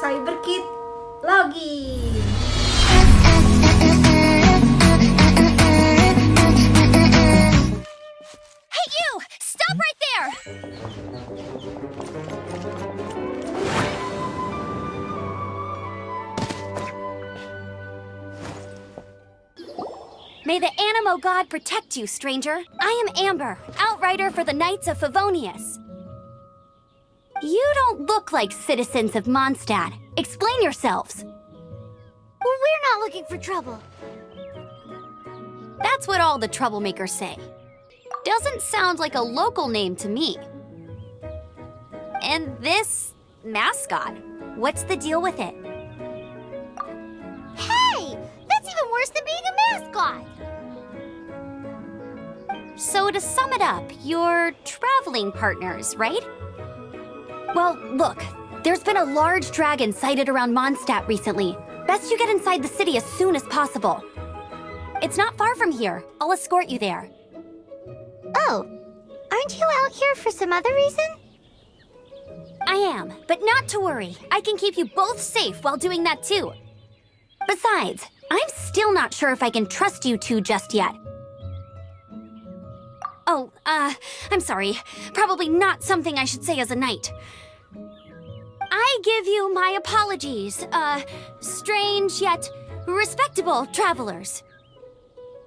CYBERKIT login. Hey you! Stop right there! May the Animo God protect you, stranger. I am Amber, Outrider for the Knights of Favonius. You don't look like citizens of Mondstadt. Explain yourselves. Well, we're not looking for trouble. That's what all the troublemakers say. Doesn't sound like a local name to me. And this mascot, what's the deal with it? Hey! That's even worse than being a mascot! So to sum it up, you're traveling partners, right? Well, look, there's been a large dragon sighted around Mondstadt recently. Best you get inside the city as soon as possible. It's not far from here. I'll escort you there. Oh, aren't you out here for some other reason? I am, but not to worry. I can keep you both safe while doing that too. Besides, I'm still not sure if I can trust you two just yet. Oh, I'm sorry. Probably not something I should say as a knight. I give you my apologies, strange yet respectable travelers.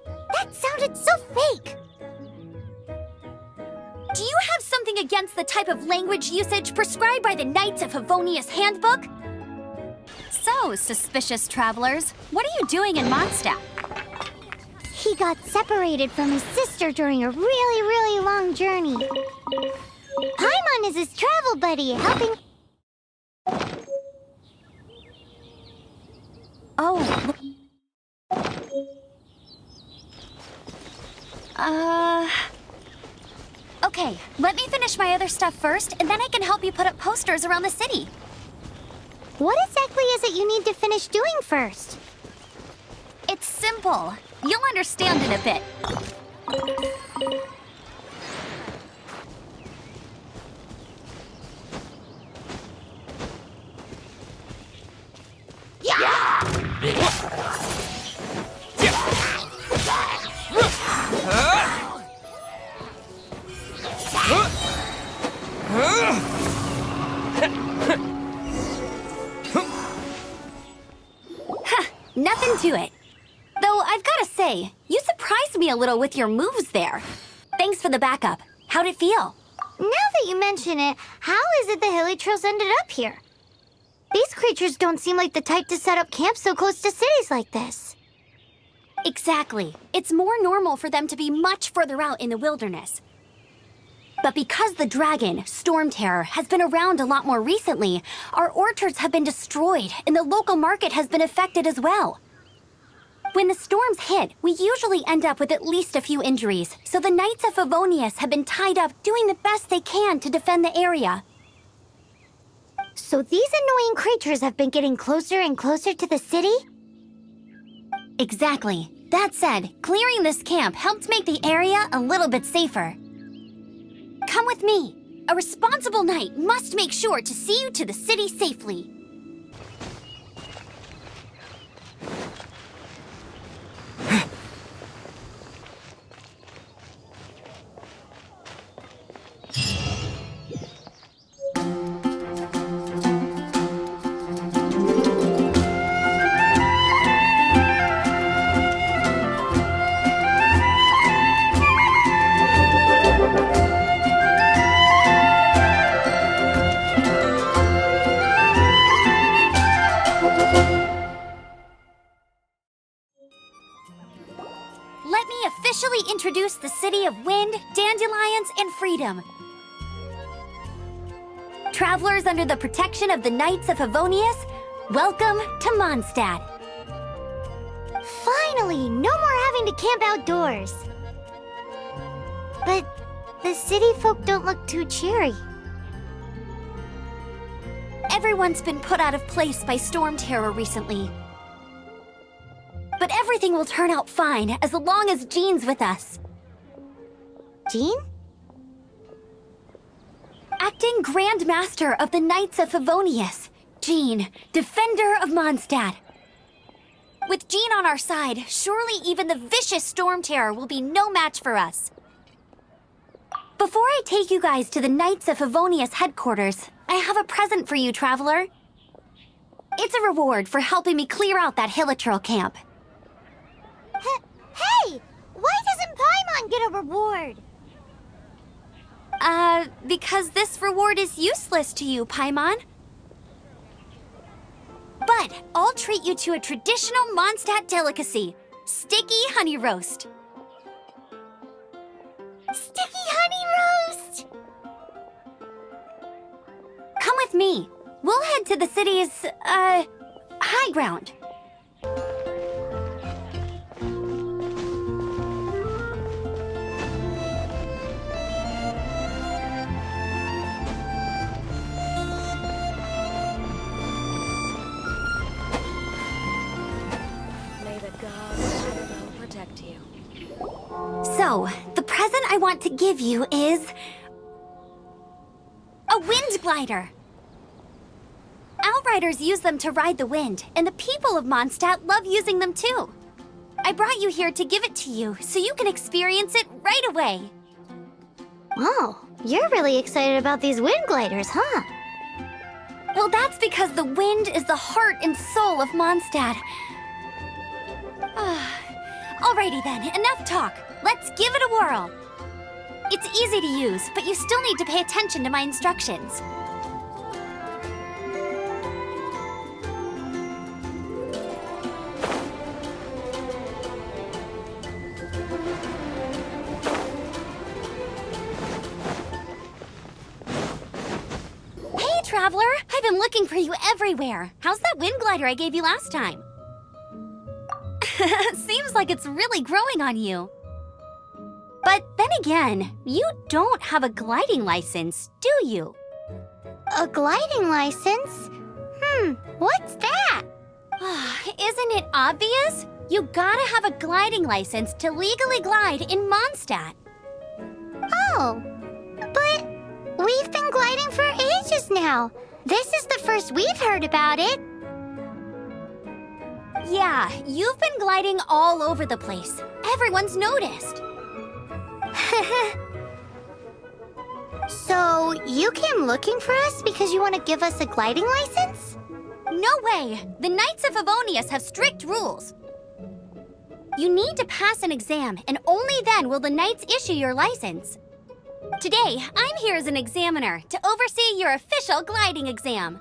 That sounded so fake! Do you have something against the type of language usage prescribed by the Knights of Favonius Handbook? So, suspicious travelers, what are you doing in Mondstadt? He got separated from his sister during a really long journey. Paimon is his travel buddy, helping... Oh. Okay, let me finish my other stuff first, and then I can help you put up posters around the city. What exactly is it you need to finish doing first? It's simple. You'll understand in a bit. Nothing to it. Though I've gotta say, you surprised me a little with your moves there. Thanks for the backup. How'd it feel? Now that you mention it, how is it the Hilly Trails ended up here? These creatures don't seem like the type to set up camp so close to cities like this. Exactly. It's more normal for them to be much further out in the wilderness. But because the dragon, Storm Terror, has been around a lot more recently, our orchards have been destroyed and the local market has been affected as well. When the storms hit, we usually end up with at least a few injuries, so the Knights of Favonius have been tied up doing the best they can to defend the area. So these annoying creatures have been getting closer and closer to the city? Exactly. That said, clearing this camp helped make the area a little bit safer. Come with me. A responsible knight must make sure to see you to the city safely. Let me officially introduce the city of wind, dandelions, and freedom. Travelers under the protection of the Knights of Favonius, welcome to Mondstadt. Finally, no more having to camp outdoors. But the city folk don't look too cheery. Everyone's been put out of place by Storm Terror recently. But everything will turn out fine as long as Jean's with us. Jean? Acting Grand Master of the Knights of Favonius. Jean, defender of Mondstadt. With Jean on our side, surely even the vicious Storm Terror will be no match for us. Before I take you guys to the Knights of Favonius headquarters, I have a present for you, Traveler. It's a reward for helping me clear out that Hilichurl camp. Hey! Why doesn't Paimon get a reward? Because this reward is useless to you, Paimon. But I'll treat you to a traditional Mondstadt delicacy, sticky honey roast. Sticky honey roast! Come with me. We'll head to the city's, high ground. May the gods protect you. So, the present I want to give you is a wind glider. Outriders use them to ride the wind, and the people of Mondstadt love using them too. I brought you here to give it to you, so you can experience it right away. Oh, you're really excited about these wind gliders, huh? Well, that's because the wind is the heart and soul of Mondstadt. Alrighty then, enough talk. Let's give it a whirl. It's easy to use, but you still need to pay attention to my instructions. Hey, Traveler! I've been looking for you everywhere. How's that wind glider I gave you last time? Seems like it's really growing on you. But then again, you don't have a gliding license, do you? A gliding license? What's that? Isn't it obvious? You gotta have a gliding license to legally glide in Mondstadt. Oh, but we've been gliding for ages now. This is the first we've heard about it. Yeah, you've been gliding all over the place. Everyone's noticed. So, you came looking for us because you want to give us a gliding license? No way! The Knights of Favonius have strict rules. You need to pass an exam, and only then will the Knights issue your license. Today, I'm here as an examiner to oversee your official gliding exam.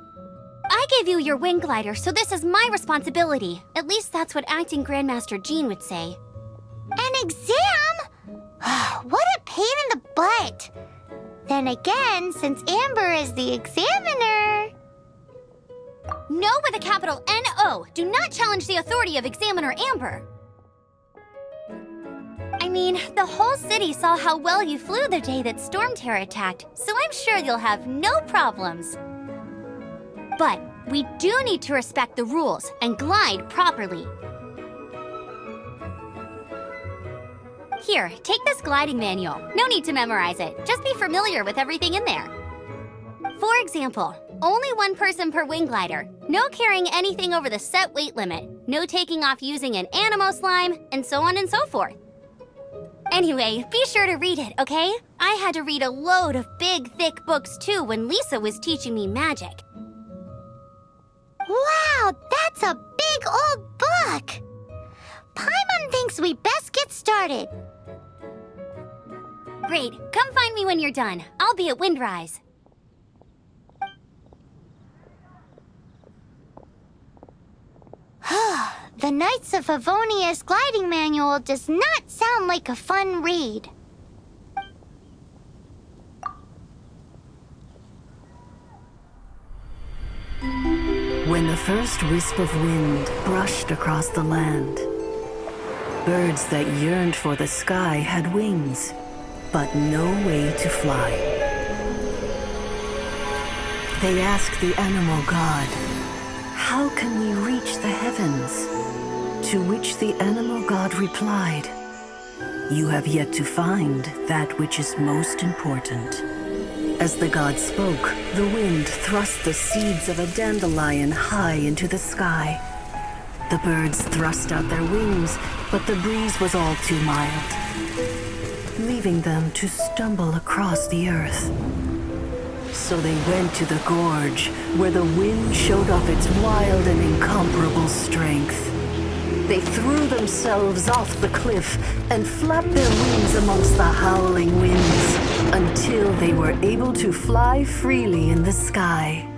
I gave you your wing glider, so this is my responsibility. At least that's what Acting Grandmaster Jean would say. An exam? What a pain in the butt. Then again, since Amber is the examiner... No with a capital N-O. Do not challenge the authority of Examiner Amber. I mean, the whole city saw how well you flew the day that Storm Terror attacked, so I'm sure you'll have no problems. But we do need to respect the rules and glide properly. Here, take this gliding manual. No need to memorize it. Just be familiar with everything in there. For example, only one person per wing glider. No carrying anything over the set weight limit. No taking off using an animo slime, and so on and so forth. Anyway, be sure to read it, okay? I had to read a load of big, thick books too when Lisa was teaching me magic. Wow, that's a big old book! Paimon thinks we best get started. Great, come find me when you're done. I'll be at Windrise. The Knights of Favonius gliding manual does not sound like a fun read. When the first wisp of wind brushed across the land, birds that yearned for the sky had wings, but no way to fly. They asked the animal god, "How can we reach the heavens?" To which the animal god replied, "You have yet to find that which is most important." As the god spoke, the wind thrust the seeds of a dandelion high into the sky. The birds thrust out their wings, but the breeze was all too mild, leaving them to stumble across the earth. So they went to the gorge, where the wind showed off its wild and incomparable strength. They threw themselves off the cliff and flapped their wings amongst the howling winds until they were able to fly freely in the sky.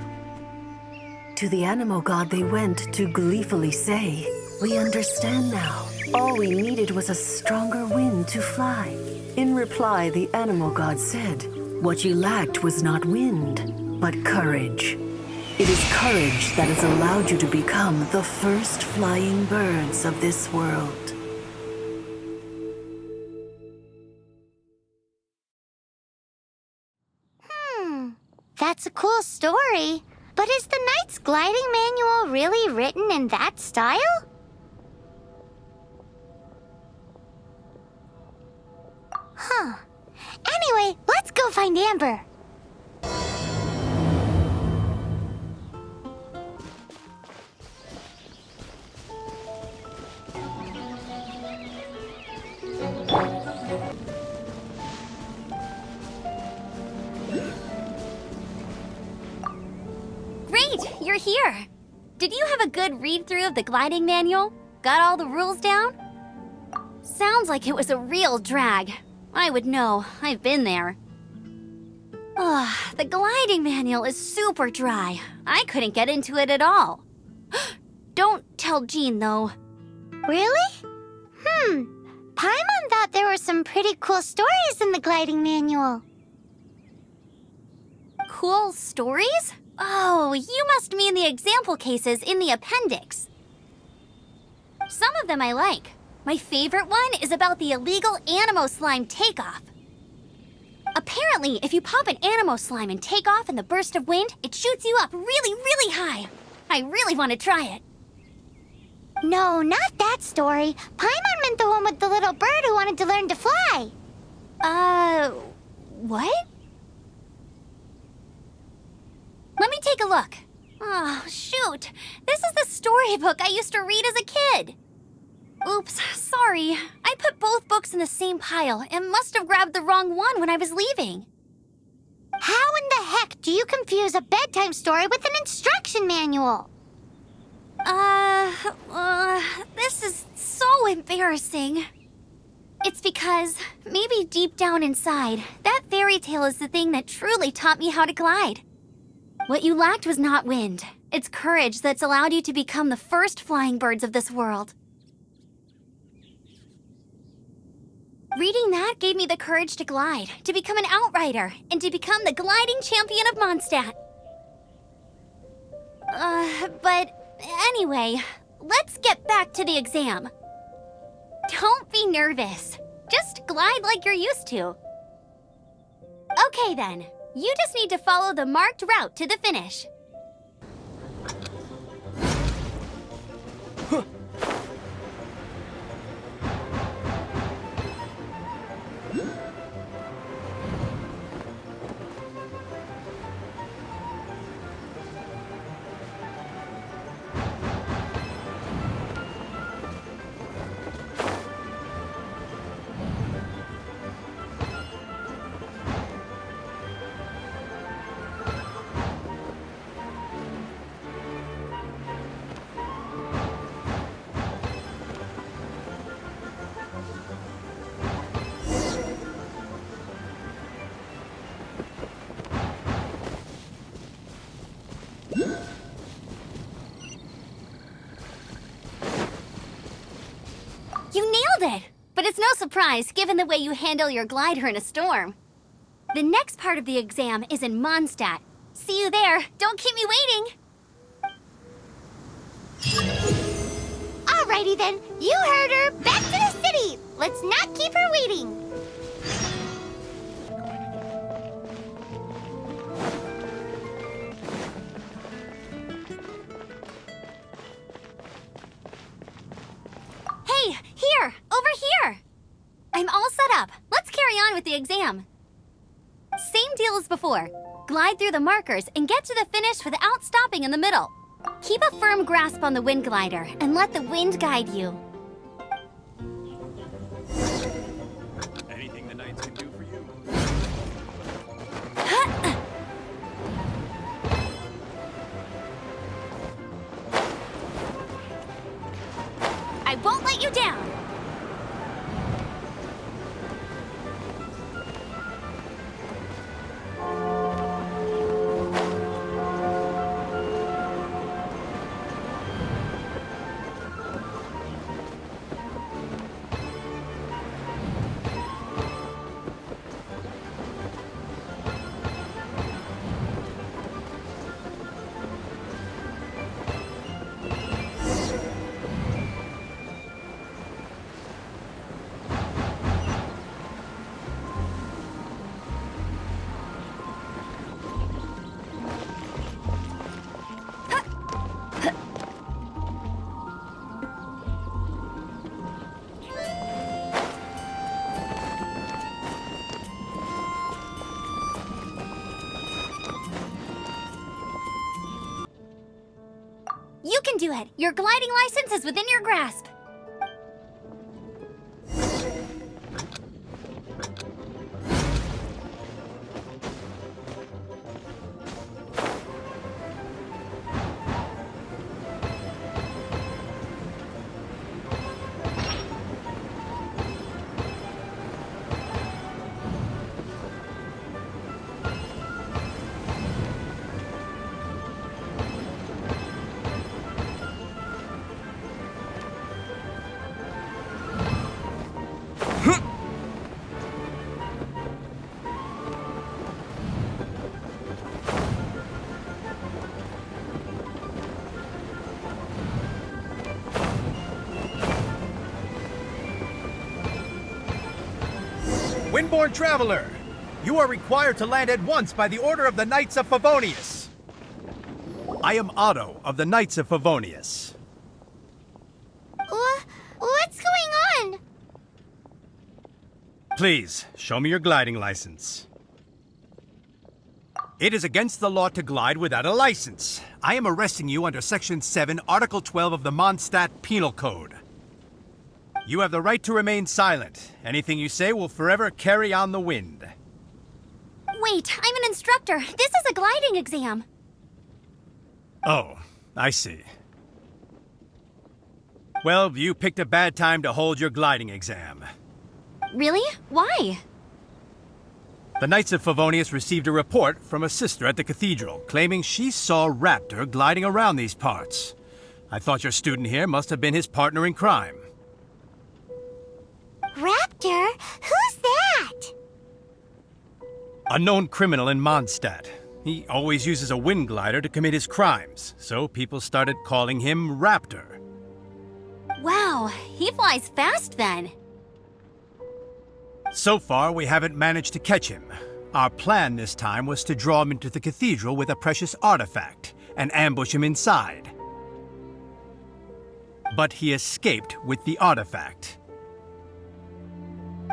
To the animal god they went to gleefully say, "We understand now. All we needed was a stronger wind to fly." In reply, the animal god said, "What you lacked was not wind, but courage. It is courage that has allowed you to become the first flying birds of this world." That's a cool story. But is the Knight's gliding manual really written in that style? Huh. Anyway, let's go find Amber. Great, you're here. Did you have a good read-through of the gliding manual? Got all the rules down? Sounds like it was a real drag. I would know. I've been there. Ugh, the gliding manual is super dry. I couldn't get into it at all. Don't tell Jean, though. Really? Paimon thought there were some pretty cool stories in the gliding manual. Cool stories? Oh, you must mean the example cases in the appendix. Some of them I like. My favorite one is about the illegal Animo slime takeoff. Apparently, if you pop an Animo slime and take off in the burst of wind, it shoots you up really, really high. I really want to try it. No, not that story. Paimon meant the one with the little bird who wanted to learn to fly. What? Let me take a look. Oh, shoot. This is the storybook I used to read as a kid. Oops, sorry. I put both books in the same pile and must have grabbed the wrong one when I was leaving. How in the heck do you confuse a bedtime story with an instruction manual? This is so embarrassing. It's because, maybe deep down inside, that fairy tale is the thing that truly taught me how to glide. What you lacked was not wind. It's courage that's allowed you to become the first flying birds of this world. Reading that gave me the courage to glide, to become an outrider, and to become the gliding champion of Mondstadt. But anyway, let's get back to the exam. Don't be nervous. Just glide like you're used to. Okay then, you just need to follow the marked route to the finish. You nailed it! But it's no surprise, given the way you handle your glider in a storm. The next part of the exam is in Mondstadt. See you there. Don't keep me waiting. Alrighty then, you heard her. Back to the city. Let's not keep her waiting. Hey, here! Over here! I'm all set up. Let's carry on with the exam. Same deal as before. Glide through the markers and get to the finish without stopping in the middle. Keep a firm grasp on the wind glider and let the wind guide you. Anything the knights can do for you? I won't let you down. You can do it. Your gliding license is within your grasp. Windborne traveler, you are required to land at once by the order of the Knights of Favonius. I am Otto of the Knights of Favonius. What's going on? Please, show me your gliding license. It is against the law to glide without a license. I am arresting you under Section 7, Article 12 of the Mondstadt Penal Code. You have the right to remain silent. Anything you say will forever carry on the wind. Wait, I'm an instructor. This is a gliding exam. Oh, I see. Well, you picked a bad time to hold your gliding exam. Really? Why? The Knights of Favonius received a report from a sister at the cathedral claiming she saw Raptor gliding around these parts. I thought your student here must have been his partner in crime. Raptor? Who's that? A known criminal in Mondstadt. He always uses a wind glider to commit his crimes, so people started calling him Raptor. Wow, he flies fast then. So far, we haven't managed to catch him. Our plan this time was to draw him into the cathedral with a precious artifact and ambush him inside. But he escaped with the artifact.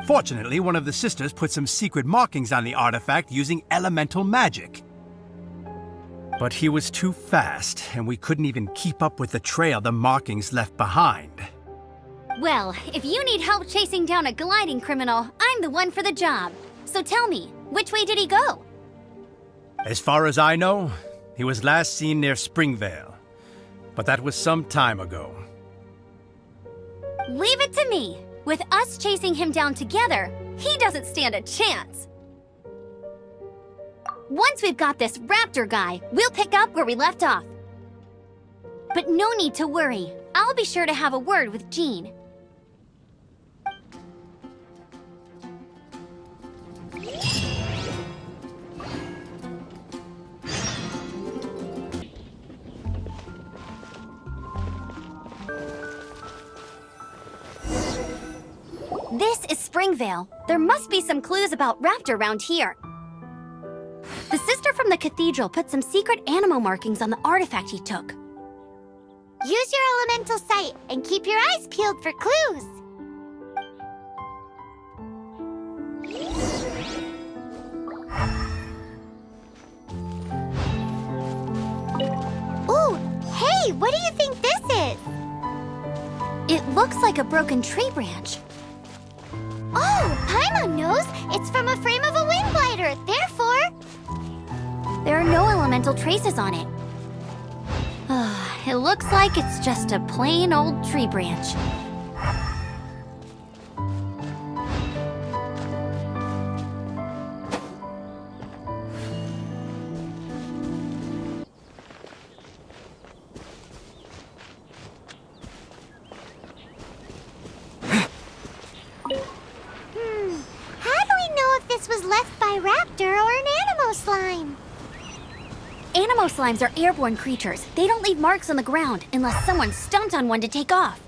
Fortunately, one of the sisters put some secret markings on the artifact using elemental magic. But he was too fast, and we couldn't even keep up with the trail the markings left behind. Well, if you need help chasing down a gliding criminal, I'm the one for the job. So tell me, which way did he go? As far as I know, he was last seen near Springvale. But that was some time ago. Leave it to me. With us chasing him down together, he doesn't stand a chance. Once we've got this Raptor guy, we'll pick up where we left off. But no need to worry. I'll be sure to have a word with Jean. This is Springvale. There must be some clues about Raptor around here. The sister from the cathedral put some secret animal markings on the artifact he took. Use your elemental sight and keep your eyes peeled for clues. Hey, what do you think this is? It looks like a broken tree branch. Oh, Paimon knows. It's from a frame of a wind glider. Therefore, There are no elemental traces on it. It looks like it's just a plain old tree branch. how do we know if this was left by Raptor or an Animo slime? Animo slimes are airborne creatures. They don't leave marks on the ground unless someone stomped on one to take off.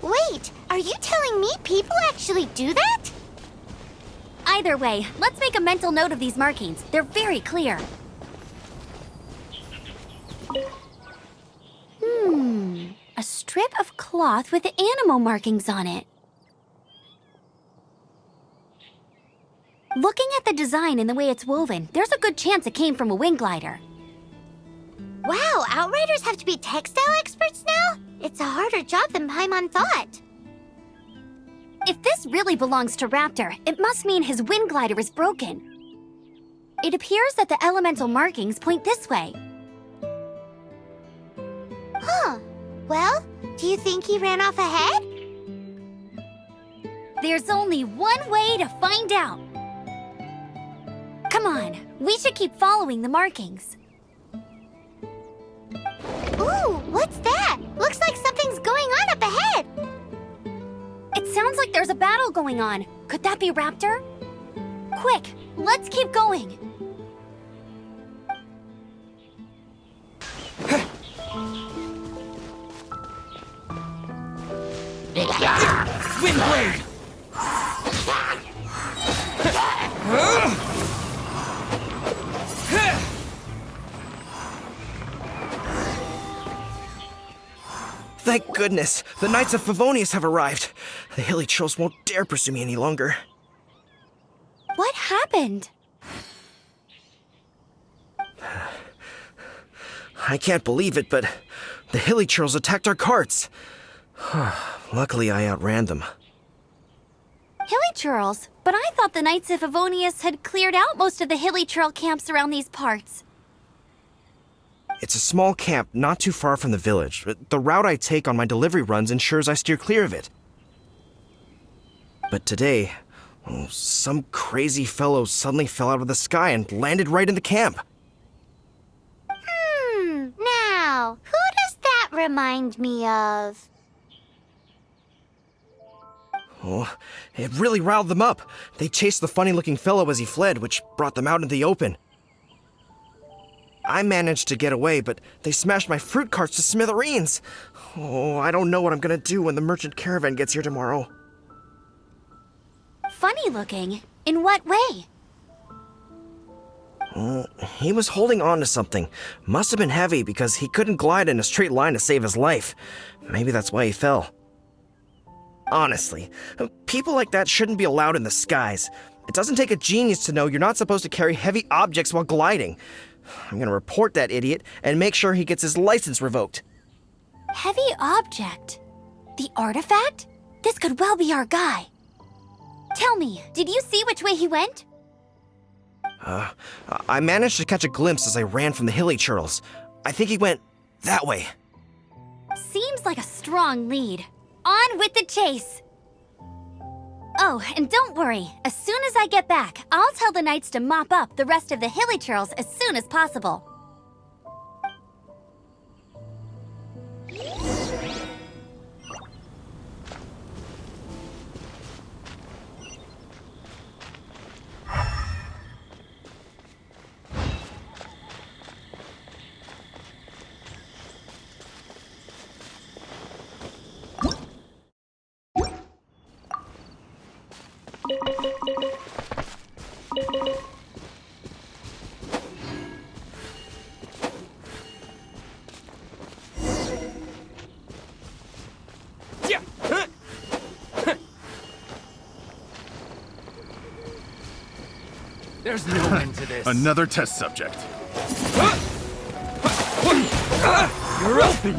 Wait, are you telling me people actually do that? Either way, let's make a mental note of these markings. They're very clear. A strip of cloth with Animo markings on it. Looking at the design and the way it's woven, there's a good chance it came from a wind glider. Wow, Outriders have to be textile experts now? It's a harder job than Paimon thought. If this really belongs to Raptor, it must mean his wind glider is broken. It appears that the elemental markings point this way. Huh. Well, do you think he ran off ahead? There's only one way to find out. Come on, we should keep following the markings. Ooh, what's that? Looks like something's going on up ahead. It sounds like there's a battle going on. Could that be Raptor? Quick, let's keep going. Windblade! Thank goodness, the Knights of Favonius have arrived. The hilly trolls won't dare pursue me any longer. What happened? I can't believe it, but the hilly trolls attacked our carts. Luckily, I outran them. Hilly churls? But I thought the Knights of Favonius had cleared out most of the hilly churl camps around these parts. It's a small camp not too far from the village. The route I take on my delivery runs ensures I steer clear of it. But today, some crazy fellow suddenly fell out of the sky and landed right in the camp. Now, who does that remind me of? Oh, it really riled them up. They chased the funny-looking fellow as he fled, which brought them out in the open. I managed to get away, but they smashed my fruit carts to smithereens. Oh, I don't know what I'm gonna do when the merchant caravan gets here tomorrow. Funny looking? In what way? He was holding on to something. Must have been heavy because he couldn't glide in a straight line to save his life. Maybe that's why he fell. Honestly, people like that shouldn't be allowed in the skies. It doesn't take a genius to know you're not supposed to carry heavy objects while gliding. I'm gonna report that idiot and make sure he gets his license revoked. Heavy object? The artifact? This could well be our guy. Tell me, did you see which way he went? I managed to catch a glimpse as I ran from the hilly churls. I think he went that way. Seems like a strong lead. On with the chase! Oh, and don't worry. As soon as I get back, I'll tell the knights to mop up the rest of the hilly churls as soon as possible. There's no end to this. Another test subject. You're open!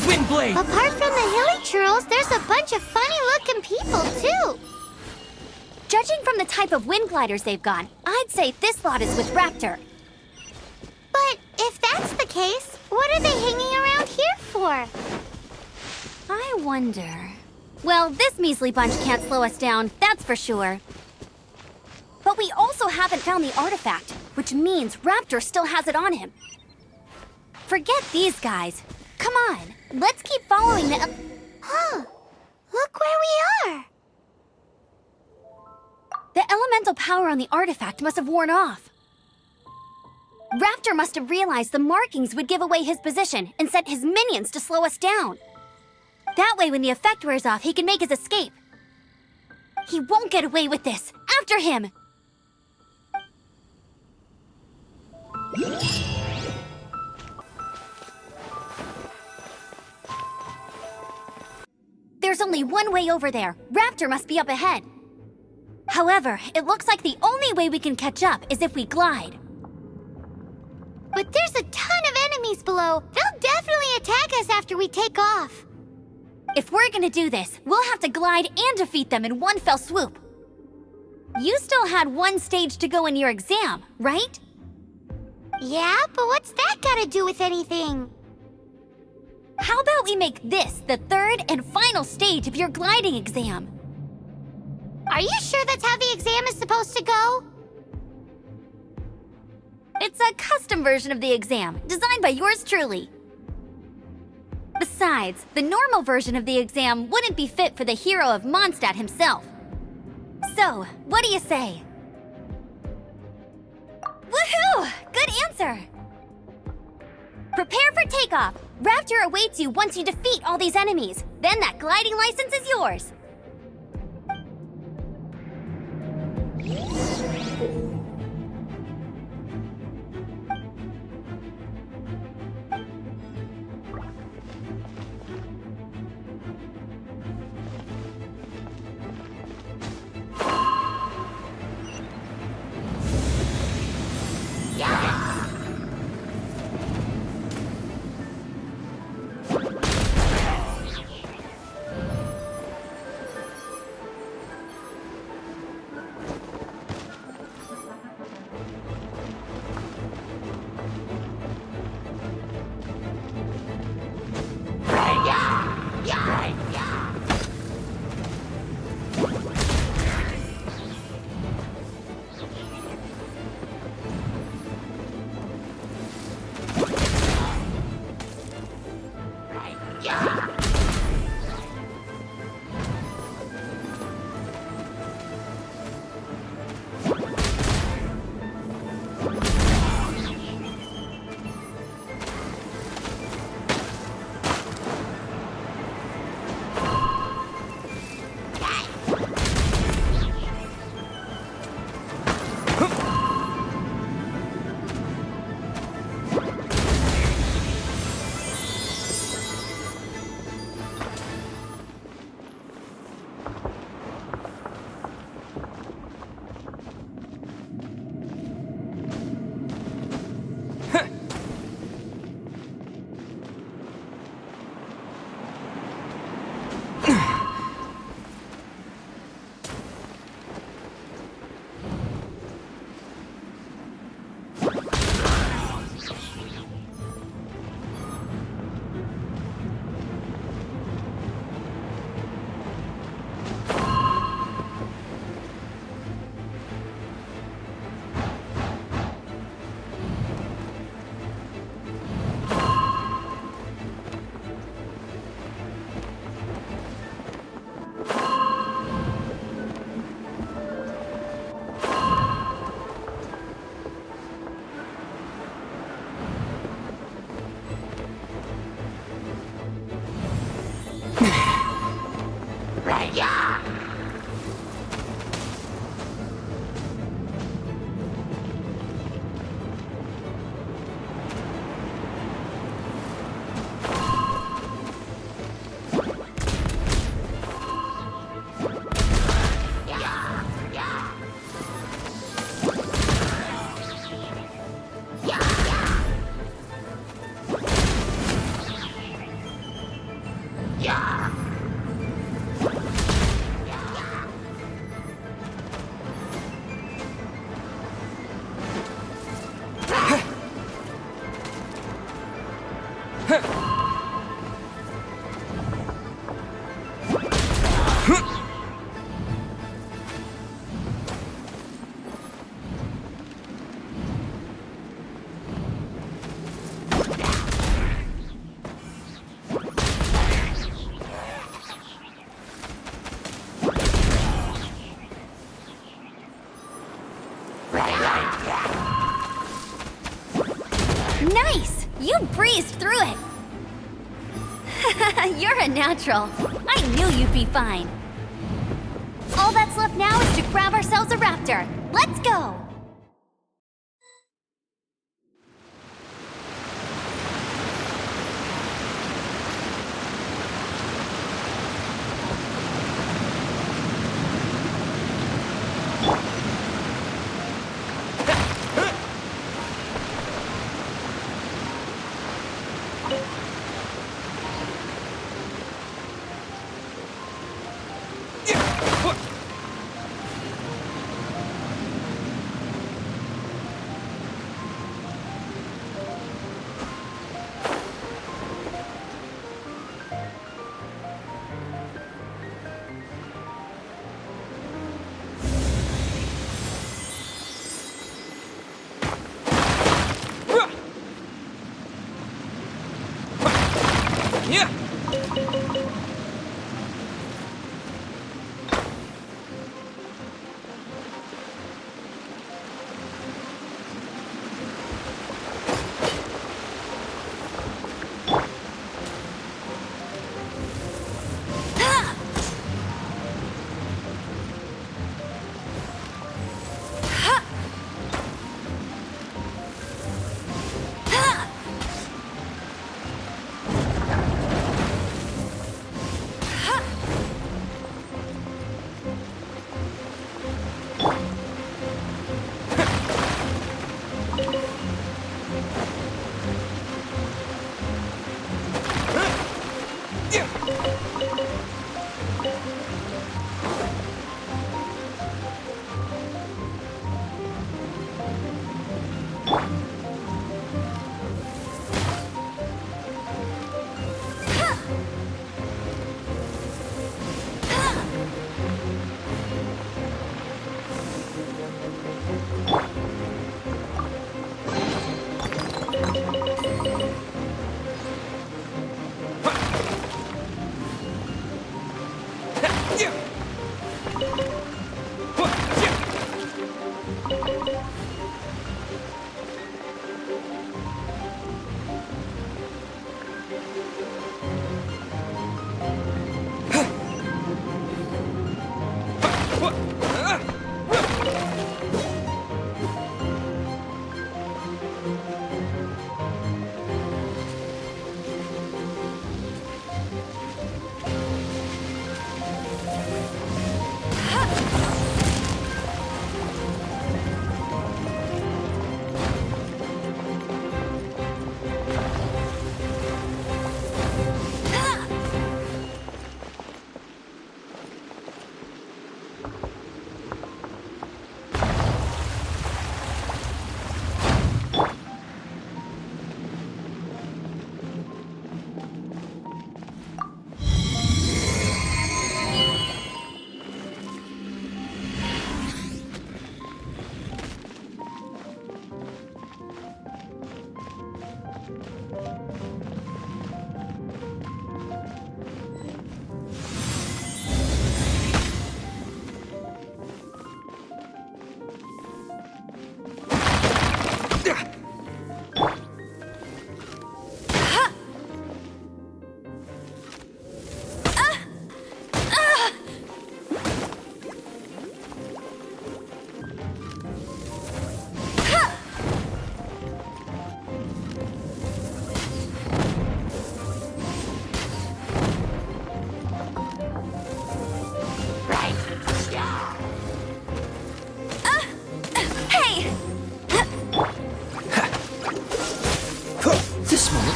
Windblade! Apart from the hilly churls, there's a bunch of funny-looking people, too. Judging from the type of wind gliders they've got, I'd say this lot is with Raptor. But if that's the case, what are they hanging around here for? I wonder... Well, this measly bunch can't slow us down, that's for sure. But we also haven't found the artifact, which means Raptor still has it on him. Forget these guys. Come on, let's keep following the... Huh. Look where we are. The elemental power on the artifact must have worn off. Raptor must have realized the markings would give away his position and sent his minions to slow us down. That way, when the effect wears off, he can make his escape. He won't get away with this. After him! There's only one way over there. Raptor must be up ahead. However, it looks like the only way we can catch up is if we glide. But there's a ton of enemies below. They'll definitely attack us after we take off. If we're gonna do this, we'll have to glide and defeat them in one fell swoop. You still had one stage to go in your exam, right? Yeah, but what's that got to do with anything? How about we make this the third and final stage of your gliding exam? Are you sure that's how the exam is supposed to go? It's a custom version of the exam, designed by yours truly. Besides, the normal version of the exam wouldn't be fit for the hero of Mondstadt himself. So, what do you say? Woohoo! Good answer! Prepare for takeoff. Raptor awaits you once you defeat all these enemies. Then that gliding license is yours. Nice! You breezed through it! You're a natural. I knew you'd be fine. All that's left now is to grab ourselves a raptor. Let's go!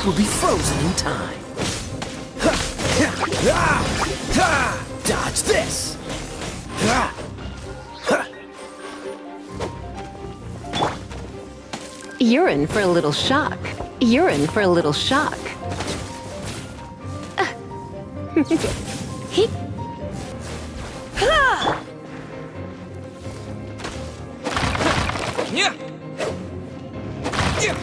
Will be frozen in time. Dodge this! You're in for a little shock. You're in for a little shock. Yeah. Yeah.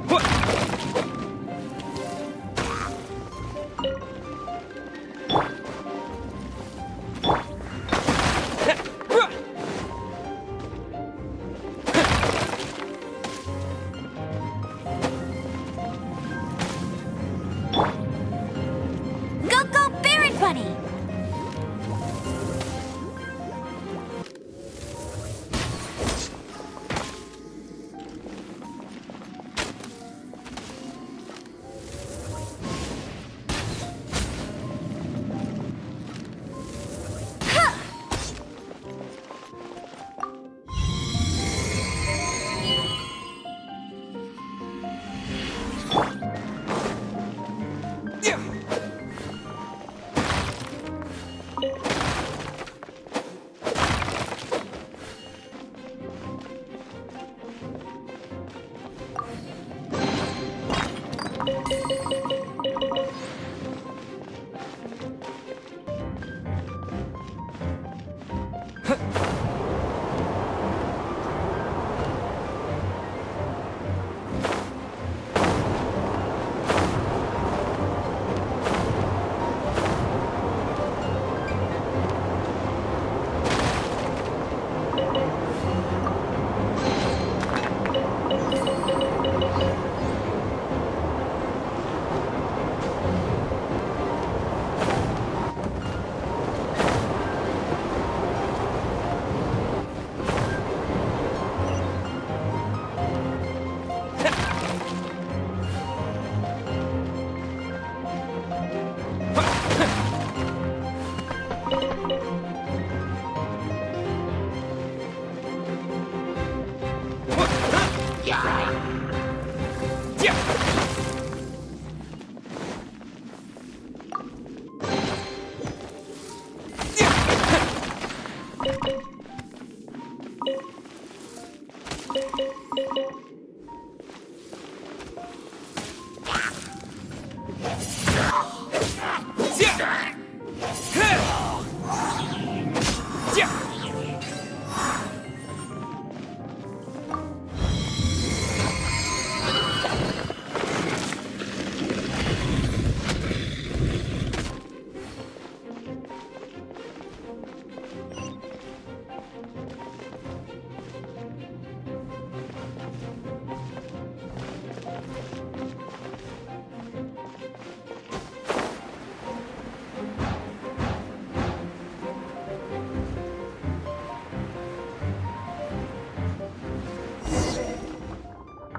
What? Go, go, Baron Bunny!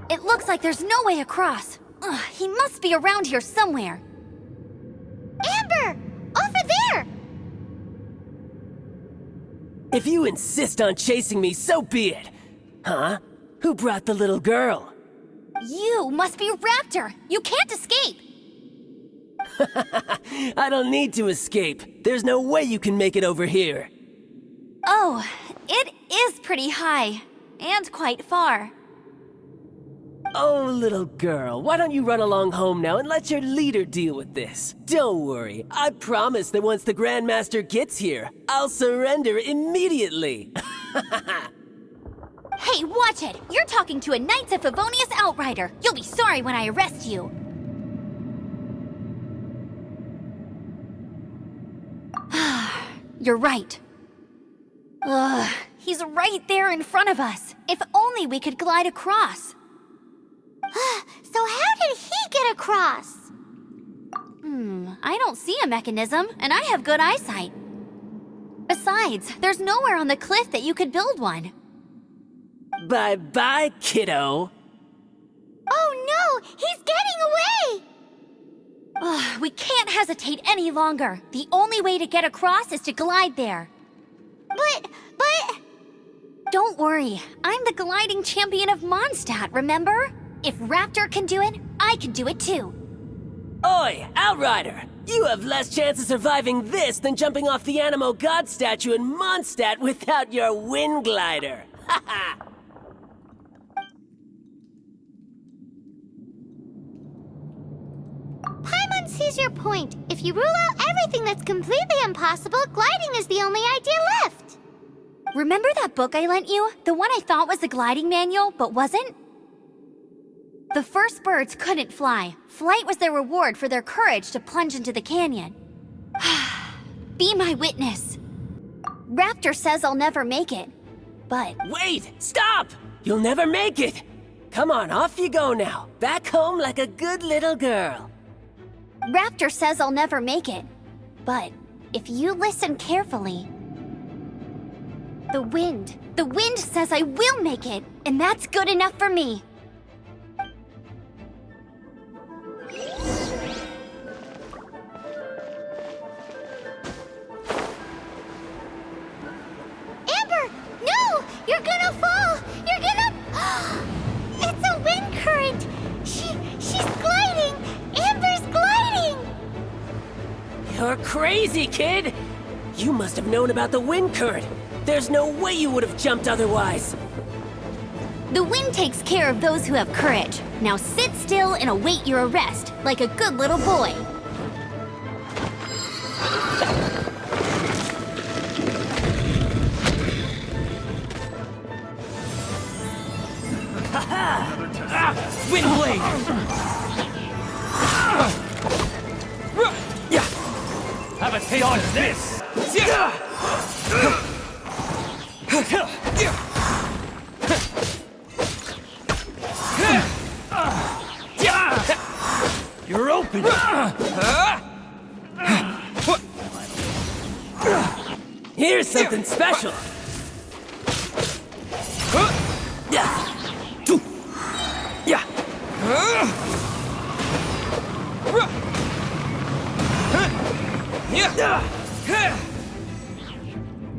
It looks like there's no way across. Ugh, he must be around here somewhere. Amber! Over there! If you insist on chasing me, so be it. Huh? Who brought the little girl? You must be Raptor. You can't escape. I don't need to escape. There's no way you can make it over here. Oh, it is pretty high. And quite far. Oh, little girl, why don't you run along home now and let your leader deal with this? Don't worry, I promise that once the Grandmaster gets here, I'll surrender immediately. Hey, watch it! You're talking to a Knights of Favonius Outrider. You'll be sorry when I arrest you. You're right. Ugh, he's right there in front of us. If only we could glide across. So how did he get across? I don't see a mechanism, and I have good eyesight. Besides, there's nowhere on the cliff that you could build one. Bye-bye, kiddo. Oh no! He's getting away! Ugh, we can't hesitate any longer. The only way to get across is to glide there. But... Don't worry, I'm the gliding champion of Mondstadt, remember? If Raptor can do it, I can do it too. Oi, Outrider! You have less chance of surviving this than jumping off the Animo God statue in Mondstadt without your wind glider. Haha! sees your point. If you rule out everything that's completely impossible, gliding is the only idea left. Remember that book I lent you? The one I thought was the gliding manual, but wasn't? The first birds couldn't fly. Flight was their reward for their courage to plunge into the canyon. Be my witness. Raptor says I'll never make it, but... Wait! Stop! You'll never make it! Come on, off you go now. Back home like a good little girl. Raptor says I'll never make it, but if you listen carefully... The wind says I will make it, and that's good enough for me. Amber, no! You're gonna fall! You're gonna... It's a wind current! She's gliding! Amber's gliding! You're crazy, kid! You must have known about the wind current. There's no way you would have jumped otherwise. The wind takes care of those who have courage. Now sit still and await your arrest, like a good little boy. Wind blade! Have a taste of this! You're open! Here's something special!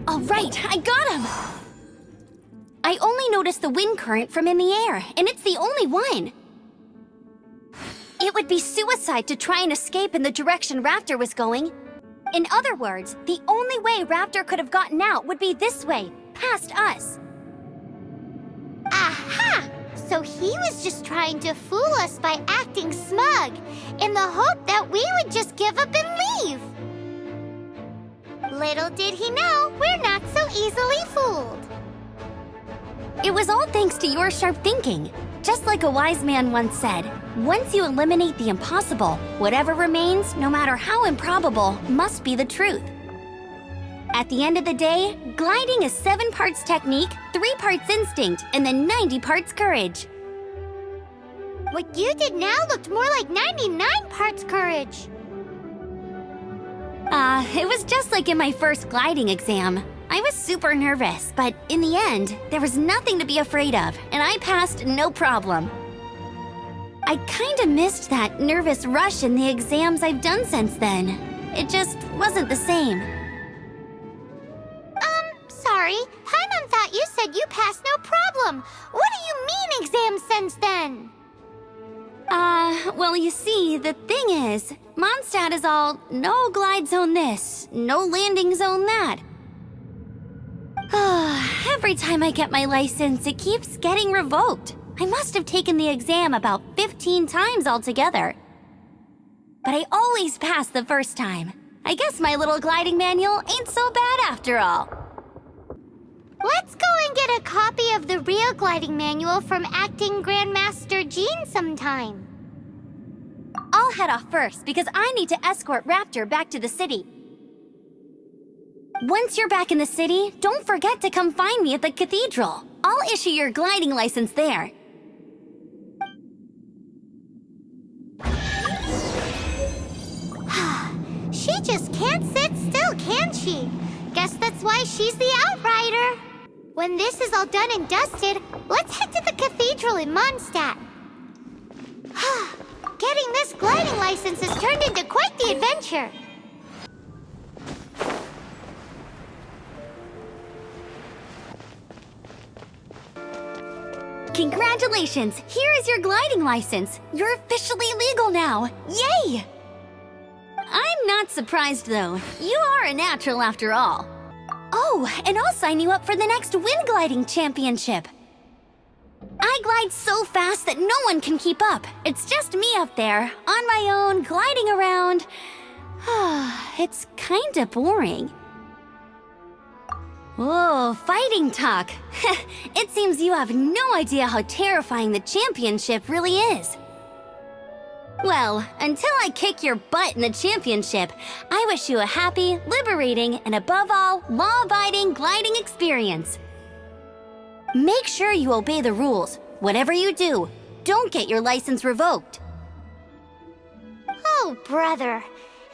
All right, I got him! I only noticed the wind current from in the air, and it's the only one. It would be suicide to try and escape in the direction Raptor was going. In other words, the only way Raptor could have gotten out would be this way, past us. Aha! So he was just trying to fool us by acting smug, in the hope that we would just give up and leave. Little did he know, we're not so easily fooled. It was all thanks to your sharp thinking. Just like a wise man once said, once you eliminate the impossible, whatever remains, no matter how improbable, must be the truth. At the end of the day, gliding is 7 parts technique, 3 parts instinct, and then 90 parts courage. What you did now looked more like 99 parts courage. It was just like in my first gliding exam. I was super nervous, but in the end, there was nothing to be afraid of, and I passed no problem. I kinda missed that nervous rush in the exams I've done since then. It just wasn't the same. Sorry. Paimon thought you said you passed no problem. What do you mean exams since then? Well, you see, the thing is, Mondstadt is all no glide zone this, no landing zone that. Every time I get my license, it keeps getting revoked. I must have taken the exam about 15 times altogether. But I always pass the first time. I guess my little gliding manual ain't so bad after all. Let's go and get a copy of the real gliding manual from Acting Grandmaster Jean sometime. I'll head off first because I need to escort Raptor back to the city. Once you're back in the city, don't forget to come find me at the cathedral. I'll issue your gliding license there. She just can't sit still, can she? Guess that's why she's the Outrider. When this is all done and dusted, let's head to the cathedral in Mondstadt. Getting this gliding license has turned into quite the adventure. Congratulations! Here is your gliding license. You're officially legal now. Yay! I'm not surprised, though. You are a natural after all. Oh, and I'll sign you up for the next wind gliding championship. I glide so fast that no one can keep up. It's just me up there, on my own, gliding around. It's kinda boring. Whoa, fighting talk. It seems you have no idea how terrifying the championship really is. Well, until I kick your butt in the championship, I wish you a happy, liberating, and above all, law-abiding gliding experience. Make sure you obey the rules. Whatever you do, don't get your license revoked. Oh, brother.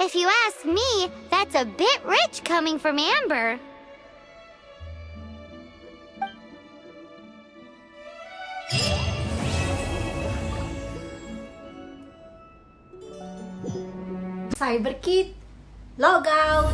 If you ask me, that's a bit rich coming from Amber. CYBERKIT, log out.